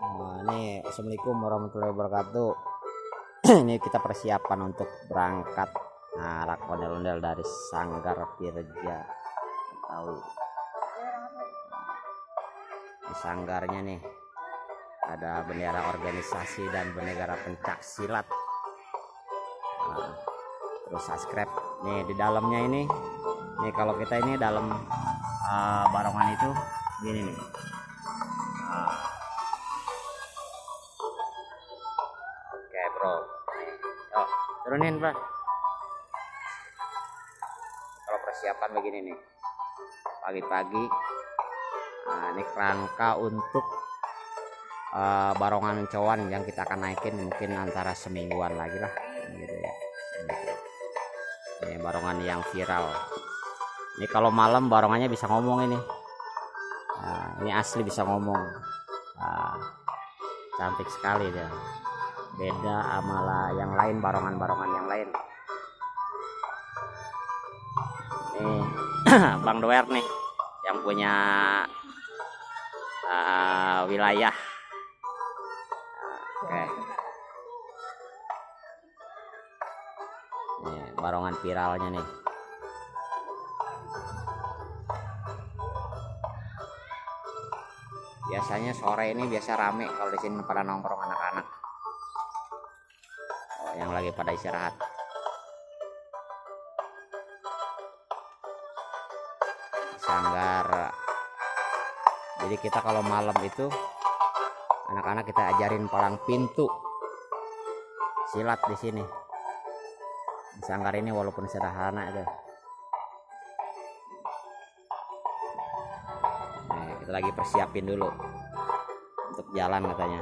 Nah, ini assalamualaikum warahmatullahi wabarakatuh. Ini kita persiapan untuk berangkat ngarak ondel-ondel dari Sanggar Pirja Betawi. Di sanggarnya nih ada bendera organisasi dan bendera pencak silat. Nah, terus subscribe nih di dalamnya ini. Nih kalau kita ini dalam barongan itu gini nih. Oke bro, yuk turunin bro. Kalau persiapan begini nih pagi-pagi, nah ini kerangka untuk barongan cowan yang kita akan naikin mungkin antara semingguan lagi lah gitu ya. Ini barongan yang viral. Ini kalau malam barongannya bisa ngomong ini. Nah, ini asli bisa ngomong. Nah, cantik sekali dia. Beda sama yang lain, barongan-barongan yang lain. Nih Bang Doer nih yang punya wilayah. Oke. Nih barongan viralnya nih. Biasanya sore ini biasa rame kalau di sini pada nongkrong anak-anak. Oh, yang lagi pada istirahat. Sanggar. Jadi kita kalau malam itu anak-anak kita ajarin palang pintu silat di sini. Di sanggar ini walaupun sederhana itu. Nih, kita lagi persiapin dulu untuk jalan katanya.